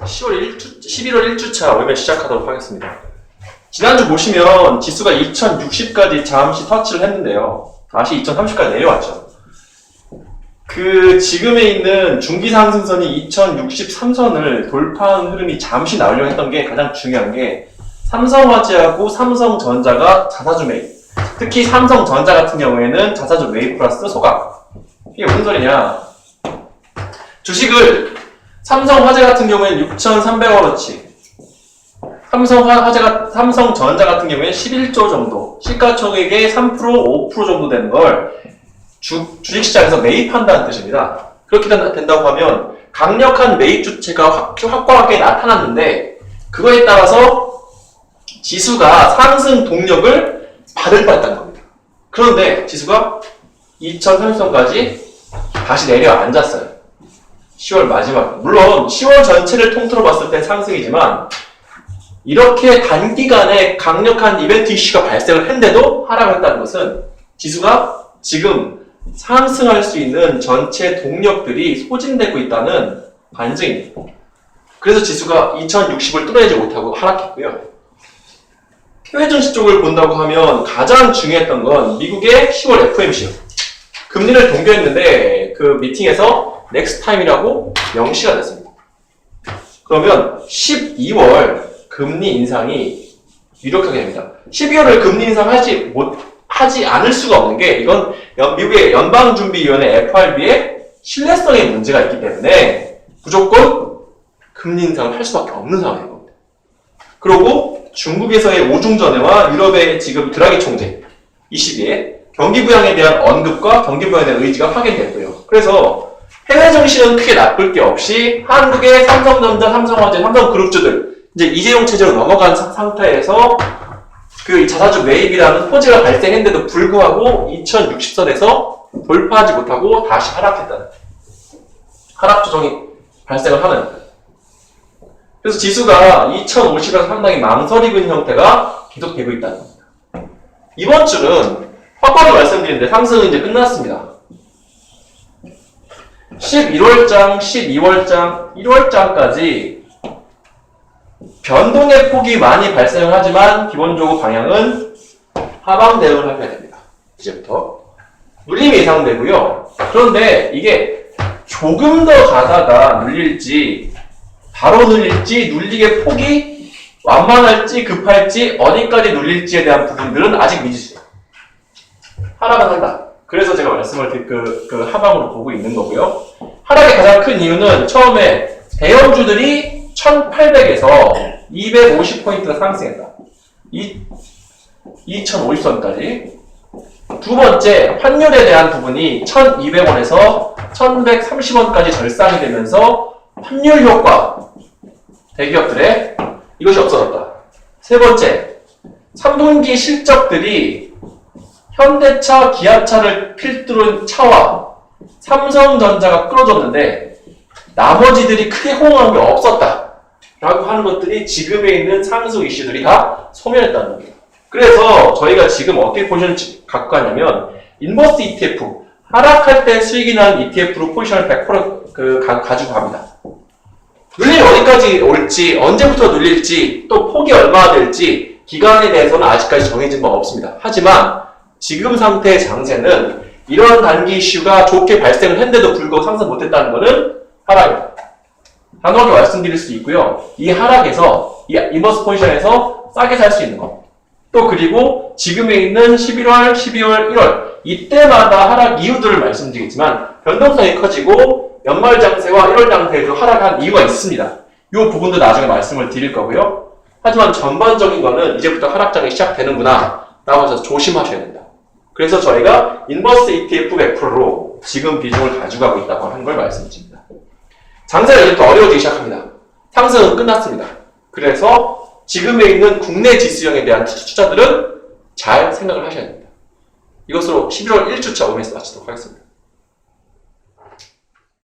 11월 1주차 월매 시작하도록 하겠습니다. 지난주 보시면 지수가 2060까지 잠시 터치를 했는데요. 다시 2030까지 내려왔죠. 지금에 있는 중기상승선이 2063선을 돌파하는 흐름이 잠시 나오려고 했던 게 가장 중요한 게 삼성화재하고 삼성전자가 자사주 매입. 특히 삼성전자 같은 경우에는 자사주 매입 플러스 소각. 이게 무슨 소리냐? 주식을 삼성화재 같은 경우에는 6,300원어치, 삼성전자 같은 경우에는 11조 정도, 시가총액의 3%, 5% 정도 되는 걸 주식시장에서 매입한다는 뜻입니다. 그렇게 된다고 하면 강력한 매입 주체가 확고하게 나타났는데 그거에 따라서 지수가 상승 동력을 받을 뻔했다는 겁니다. 그런데 지수가 2030선까지 다시 내려앉았어요. 10월 마지막. 물론 10월 전체를 통틀어 봤을 땐 상승이지만 이렇게 단기간에 강력한 이벤트 이슈가 발생을 했는데도 하락했다는 것은 지수가 지금 상승할 수 있는 전체 동력들이 소진되고 있다는 반증입니다. 그래서 지수가 2060을 뚫어내지 못하고 하락했고요. 해외 증시 쪽을 본다고 하면 가장 중요했던 건 미국의 10월 FOMC요. 금리를 동결했는데 그 미팅에서 넥스트 타임이라고 명시가 됐습니다. 그러면 12월 금리 인상이 유력하게 됩니다. 12월을 금리 인상하지 않을 수가 없는 게 이건 미국의 연방준비위원회 FRB의 신뢰성에 문제가 있기 때문에 무조건 금리 인상을 할 수밖에 없는 상황인 겁니다. 그리고 중국에서의 오중전회와 유럽의 지금 드라기 총재 이 시기에 경기 부양에 대한 언급과 경기 부양에 대한 의지가 확인됐고요. 그래서 해외 증시는 크게 나쁠 게 없이 한국의 삼성전자, 삼성화재, 삼성그룹주들 이제 이재용 체제로 넘어간 상태에서 그 자사주 매입이라는 호재가 발생했는데도 불구하고 2060선에서 돌파하지 못하고 다시 하락했다는 하락 조정이 발생을 하는. 그래서 지수가 2050에서 상당히 망설이는 형태가 계속되고 있다는 겁니다. 이번 주는 확고하게 말씀드리는데 상승은 이제 끝났습니다. 11월장, 12월장, 1월장까지 변동의 폭이 많이 발생을 하지만 기본적으로 방향은 하방 대응을 하셔야 됩니다. 이제부터 눌림이 예상되고요. 그런데 이게 조금 더 가다가 눌릴지 바로 눌릴지 눌리게 폭이 완만할지 급할지 어디까지 눌릴지에 대한 부분들은 아직 미지수예요. 하락은 한다. 그래서 제가 말씀을 그 하방으로 보고 있는 거고요. 하락의 가장 큰 이유는 처음에 대형주들이 1800에서 250포인트가 상승했다. 2050선까지. 두 번째, 환율에 대한 부분이 1200원에서 1130원까지 절상이 되면서 환율 효과, 대기업들의 이것이 없어졌다. 세 번째, 3분기 실적들이 현대차, 기아차를 필두로 차와 삼성전자가 끌어줬는데 나머지들이 크게 호응한 게 없었다 라고 하는 것들이 지금에 있는 상승 이슈들이 다 소멸했다는 겁니다. 그래서 저희가 지금 어떻게 포지션을 갖고 가냐면 인버스 ETF, 하락할 때 수익이 나는 ETF로 포지션을 100% 가지고 갑니다. 눌림이 어디까지 올지, 언제부터 눌릴지, 또 폭이 얼마나 될지 기간에 대해서는 아직까지 정해진 바가 없습니다. 하지만 지금 상태의 장세는 이런 단기 이슈가 좋게 발생을 했는데도 불구하고 상승 못했다는 것은 하락입니다. 단호하게 말씀드릴 수 있고요. 이 하락에서, 이 인버스 포지션에서 싸게 살 수 있는 것. 또 그리고 지금에 있는 11월, 12월, 1월 이때마다 하락 이유들을 말씀드리겠지만 변동성이 커지고 연말 장세와 1월 장세에도 하락한 이유가 있습니다. 이 부분도 나중에 말씀을 드릴 거고요. 하지만 전반적인 거는 이제부터 하락장이 시작되는구나 라고 해서 조심하셔야 된다. 그래서 저희가 인버스 ETF 100%로 지금 비중을 가져가고 있다고 하는 걸 말씀드립니다. 장세가 이제부터 어려워지기 시작합니다. 상승은 끝났습니다. 그래서 지금에 있는 국내 지수형에 대한 투자들은 잘 생각을 하셔야 됩니다. 이것으로 11월 1주차 오면서 마치도록 하겠습니다.